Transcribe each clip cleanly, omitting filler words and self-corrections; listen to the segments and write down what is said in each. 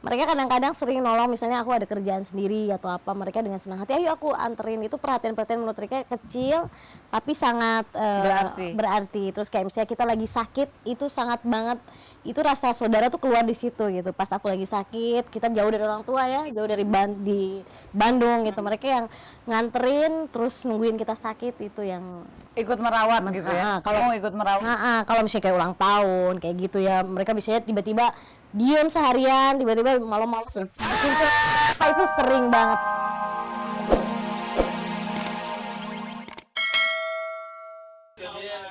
Mereka kadang-kadang sering nolong, misalnya aku ada kerjaan sendiri atau apa, mereka dengan senang hati, ayo aku anterin. Itu perhatian-perhatian menurut mereka kecil tapi sangat berarti. Terus kayak misalnya kita lagi sakit, itu sangat banget, itu rasa saudara tuh keluar di situ gitu. Pas aku lagi sakit, kita jauh dari orang tua ya, jauh dari di Bandung gitu, mereka yang nganterin terus nungguin kita sakit, itu yang ikut merawat gitu ya. Kalau ikut merawat. Kalau misalnya kayak ulang tahun kayak gitu ya, mereka biasanya tiba-tiba diem seharian, tiba-tiba malam-malam bikin itu sering banget.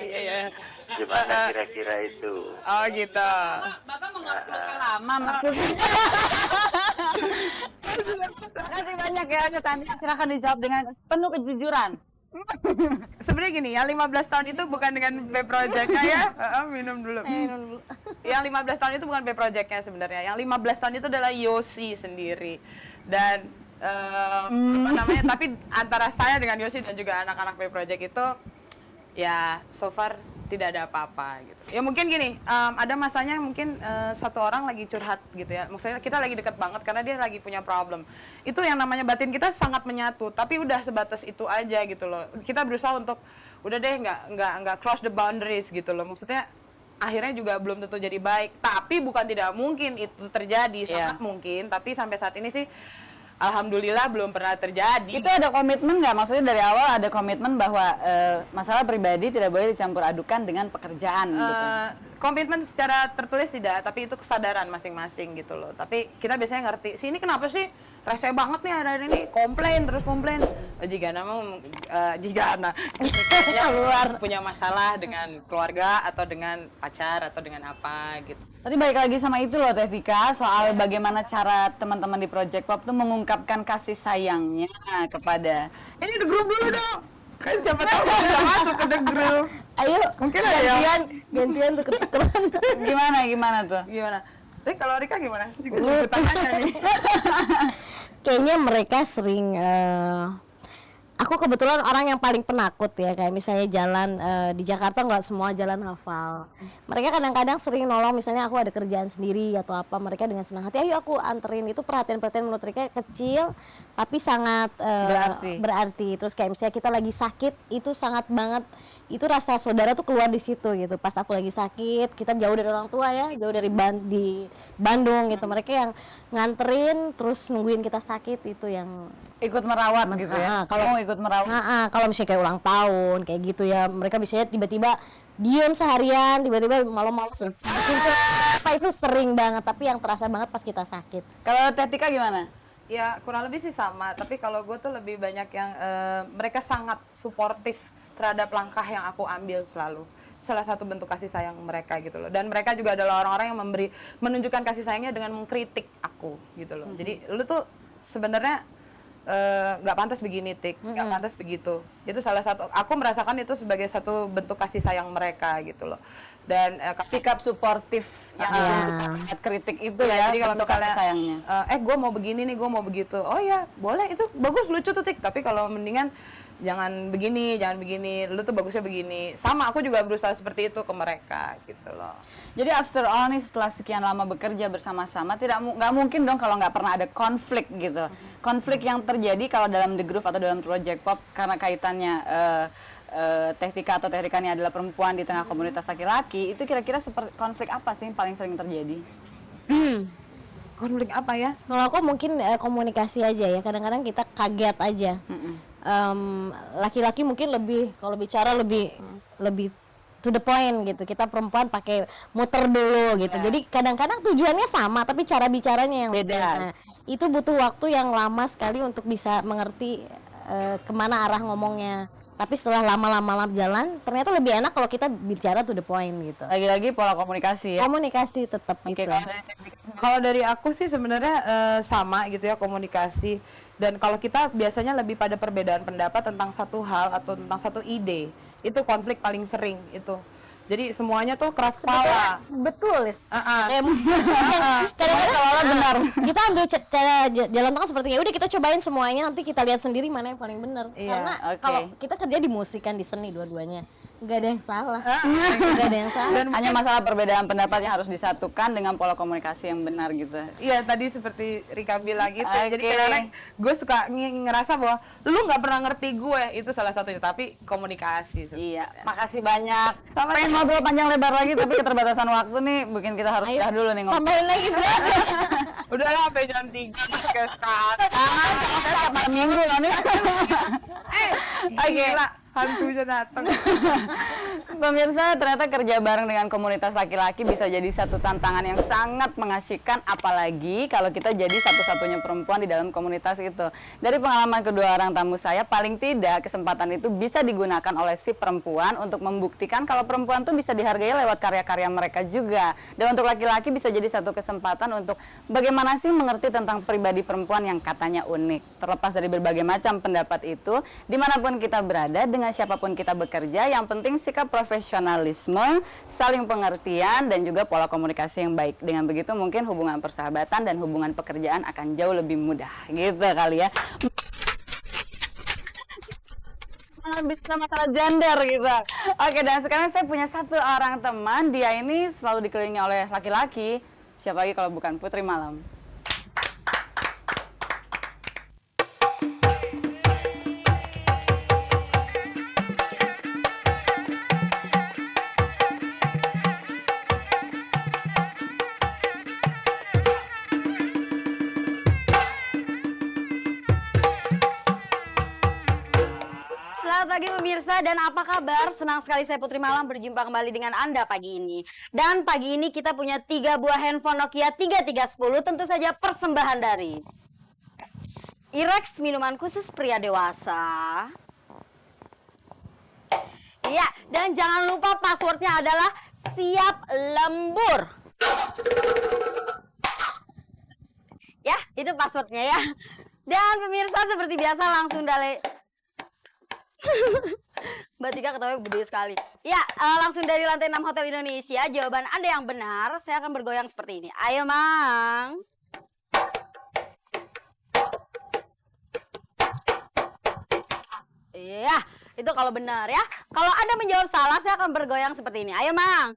Iya. Gimana kira-kira itu? Oh gitu. Bapak mengaku luka lama maksudnya. Terima kasih banyak ya Tania. Silakan dijawab dengan penuh kejujuran. Sebenarnya gini, yang 15 tahun itu bukan dengan B Project-nya ya. Minum dulu. Yang 15 tahun itu bukan B Project-nya sebenarnya. Yang 15 tahun itu adalah Yosi sendiri. Dan apa namanya? Tapi antara saya dengan Yosi dan juga anak-anak B Project itu ya so far tidak ada apa-apa gitu. Ya mungkin gini, ada masanya mungkin satu orang lagi curhat gitu ya. Maksudnya kita lagi deket banget karena dia lagi punya problem. Itu yang namanya batin kita sangat menyatu. Tapi udah sebatas itu aja gitu loh. Kita berusaha untuk udah deh nggak cross the boundaries gitu loh. Maksudnya akhirnya juga belum tentu jadi baik. Tapi bukan tidak mungkin itu terjadi, sangat mungkin. Tapi sampai saat ini sih alhamdulillah belum pernah terjadi. Itu ada komitmen nggak? Maksudnya dari awal ada komitmen bahwa masalah pribadi tidak boleh dicampur adukan dengan pekerjaan gitu. Komitmen secara tertulis tidak, tapi itu kesadaran masing-masing gitu loh. Tapi kita biasanya ngerti, sini kenapa sih rese banget nih hari ini, komplain terus komplain. Jika keluar punya masalah dengan keluarga atau dengan pacar atau dengan apa gitu. Tadi balik lagi sama itu loh Teh Tika, soal bagaimana cara teman-teman di Project Pop tuh mengungkapkan kasih sayangnya kepada. Ini The Group dulu dong. Kan siapa tahu bisa masuk ke The Group. Ayo, mungkin gantian tuh ketukeran. Gimana tuh? Gimana? Rik, kalau Rika gimana? Juga tanya nih. Kayaknya mereka sering aku kebetulan orang yang paling penakut ya, kayak misalnya jalan di Jakarta nggak semua jalan hafal. Mereka kadang-kadang sering nolong, misalnya aku ada kerjaan sendiri atau apa, mereka dengan senang hati, ayo aku anterin. Itu perhatian-perhatian menurut mereka kecil tapi sangat berarti. Terus kayak misalnya kita lagi sakit, itu sangat banget, itu rasa saudara tuh keluar di situ gitu. Pas aku lagi sakit, kita jauh dari orang tua ya, jauh dari di Bandung gitu, mereka yang nganterin terus nungguin kita sakit, itu yang ikut merawat gitu ya. Kalau ikut merawat. Kalau misalnya kayak ulang tahun kayak gitu ya, mereka biasanya tiba-tiba diem seharian, tiba-tiba malam-malam bikin itu sering banget. Tapi yang terasa banget pas kita sakit. Kalau Teh Tika gimana? Ya kurang lebih sih sama, tapi kalau gue tuh lebih banyak yang mereka sangat suportif terhadap langkah yang aku ambil selalu. Salah satu bentuk kasih sayang mereka gitu loh. Dan mereka juga adalah orang-orang yang menunjukkan kasih sayangnya dengan mengkritik aku gitu loh. Jadi lu tuh sebenarnya nggak pantas begini, Tik, nggak pantas begitu. Itu salah satu, aku merasakan itu sebagai satu bentuk kasih sayang mereka gitu loh. Dan sikap suportif yang kritik itu ya. Jadi kalau misalnya sayangnya, gue mau begini nih, gue mau begitu, oh ya boleh, itu bagus, lucu tuh, Tik. Tapi kalau mendingan jangan begini, lu tuh bagusnya begini. Sama, aku juga berusaha seperti itu ke mereka gitu loh. Jadi after all nih, setelah sekian lama bekerja bersama-sama, nggak mungkin dong kalau nggak pernah ada konflik gitu. Konflik yang terjadi kalau dalam The Groove atau dalam Project Pop karena kaitannya Teh Tika atau Teh Rika ini adalah perempuan di tengah komunitas laki-laki, itu kira-kira seperti konflik apa sih yang paling sering terjadi? Konflik apa ya? Kalau aku mungkin komunikasi aja ya. Kadang-kadang kita kaget aja. Laki-laki mungkin lebih, kalau bicara lebih to the point gitu. Kita perempuan pakai muter dulu gitu. Jadi kadang-kadang tujuannya sama tapi cara bicaranya yang beda. Nah, itu butuh waktu yang lama sekali untuk bisa mengerti kemana arah ngomongnya. Tapi setelah lama-lama jalan, ternyata lebih enak kalau kita bicara to the point gitu. Lagi-lagi pola komunikasi ya? Komunikasi tetap gitu. Kalau dari aku sih sebenarnya sama gitu ya, komunikasi. Dan kalau kita biasanya lebih pada perbedaan pendapat tentang satu hal atau tentang satu ide, itu konflik paling sering itu. Jadi semuanya tuh keras kepala. Betul. Kadang-kadang benar. Kita ambil cara jalan tengah seperti ya udah kita cobain semuanya, nanti kita lihat sendiri mana yang paling benar. Karena kalau kita kerja di musik kan, di seni dua-duanya, Nggak ada yang salah. Nggak ada yang salah. Dan Hanya masalah perbedaan pendapat yang harus disatukan dengan pola komunikasi yang benar gitu. iya tadi seperti Rika bilang gitu. Jadi Oke. kadang-kadang gue suka ngerasa bahwa lu nggak pernah ngerti gue, itu salah satunya. Tapi komunikasi. Iya, makasih banyak. Pengen ngobrol panjang lebar lagi tapi keterbatasan waktu nih bikin kita harus udah dulu nih ngobrol. Tambahin lagi bro. Udahlah sampai jam 3 ke sekarang. Saya tiap malam minggu loh nih. Gila, hantunya datang. Pemirsa, ternyata kerja bareng dengan komunitas laki-laki bisa jadi satu tantangan yang sangat mengasyikkan, apalagi kalau kita jadi satu-satunya perempuan di dalam komunitas itu. Dari pengalaman kedua orang tamu saya, paling tidak kesempatan itu bisa digunakan oleh si perempuan untuk membuktikan kalau perempuan tuh bisa dihargai lewat karya-karya mereka juga. Dan untuk laki-laki bisa jadi satu kesempatan untuk bagaimana sih mengerti tentang pribadi perempuan yang katanya unik. Terlepas dari berbagai macam pendapat itu, dimanapun kita berada, dengan siapapun kita bekerja, yang penting sikap profesionalisme, saling pengertian, dan juga pola komunikasi yang baik. Dengan begitu mungkin hubungan persahabatan dan hubungan pekerjaan akan jauh lebih mudah. Gitu kali ya. Bisa masalah gender gitu. Oke, dan sekarang saya punya satu orang teman, dia ini selalu dikelilingi oleh laki-laki. Siapa lagi kalau bukan Putri Malam. Selamat pagi pemirsa, dan apa kabar? Senang sekali saya Putri Malam berjumpa kembali dengan Anda pagi ini. Dan pagi ini kita punya 3 buah handphone Nokia 3310, tentu saja persembahan dari Irex, minuman khusus pria dewasa. Iya, dan jangan lupa passwordnya adalah siap lembur. Ya, itu passwordnya ya. Dan pemirsa seperti biasa langsung dari Mbak Tika ketawanya gede sekali. Ya, langsung dari lantai 6 Hotel Indonesia. Jawaban Anda yang benar, saya akan bergoyang seperti ini. Ayo, Mang. Iya, itu kalau benar ya. Kalau Anda menjawab salah, saya akan bergoyang seperti ini. Ayo, Mang.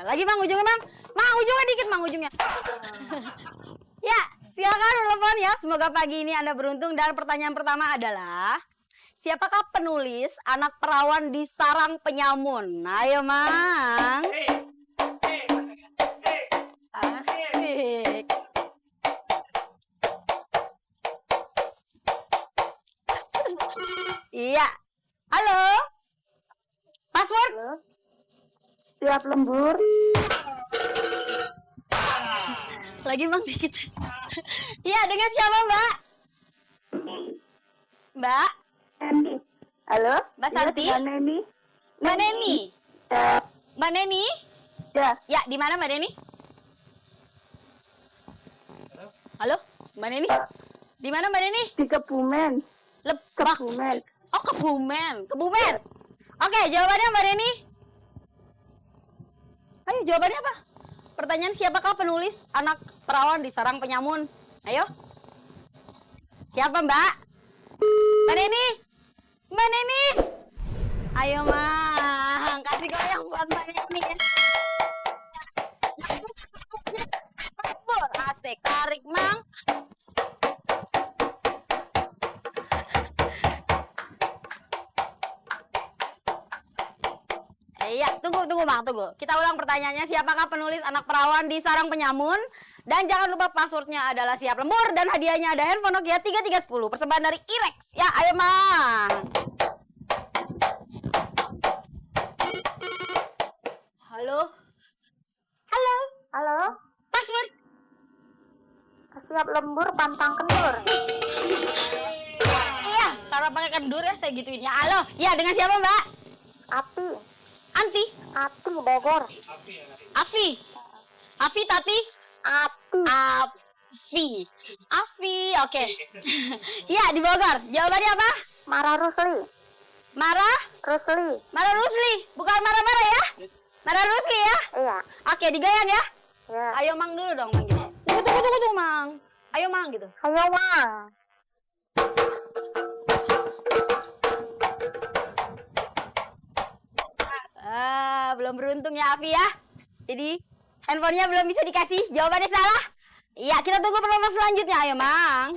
Lagi, Mang, ujungnya, Mang. Mang, ujungnya dikit, Mang, ujungnya. Ya, silakan telepon ya. Semoga pagi ini Anda beruntung. Dan pertanyaan pertama adalah, siapakah penulis Anak Perawan di Sarang Penyamun? Ayo, Mang. Asik. Iya. Halo. Password? Siap lembur. Lagi Mang dikit. Iya, dengan siapa, Mbak? Mbak? Neni. Halo? Mbak Santi? Iya, Neni. Mbak Neni? Ya. Mbak Neni? Ya. Ya, di mana Mbak Neni? Halo? Mbak Neni? Di mana Mbak Neni? Di Kebumen. Lebak. Kebumen. Oh, Kebumen. Kebumen. Oke, jawabannya Mbak Neni. Ayo, jawabannya apa? Pertanyaan, siapakah penulis Anak Perawan di Sarang Penyamun? Ayo. Siapa, Mbak? Mbak Neni? Mbak Neni? Ayo, Mang. Kasih goyang buat Mbak Neni. Asik. Tarik, Mang. Iya, tunggu Mang, tunggu. Kita ulang pertanyaannya, siapakah penulis Anak Perawan di Sarang Penyamun? Dan jangan lupa passwordnya adalah siap lembur, dan hadiahnya ada handphone Nokia 3310, persembahan dari Irex. Ya, ayo Mang. Halo? Halo? Halo? Password? Siap lembur pantang kendur. Iya, karena pakai kendur ya, saya gituin ya. Halo? Ya, dengan siapa Mbak? Api. Anti? Api Bogor. Afi? Afi, Tati? Api. Afi. Afi, oke. Iya, di Bogor. Jawabannya apa? Marah Rusli. Marah? Rusli. Marah Rusli. Bukan marah-marah ya? Marah Rusli ya? Iya. Oke, digoyang ya? Ya. Ayo Mang dulu dong, Mang. Gitu. Tunggu, Mang. Ayo Mang gitu. Ayo, Mang. belum beruntung ya Afi ya. Jadi handphonenya belum bisa dikasih. Jawabannya salah. Iya, kita tunggu pertanyaan selanjutnya. Ayo, Mang.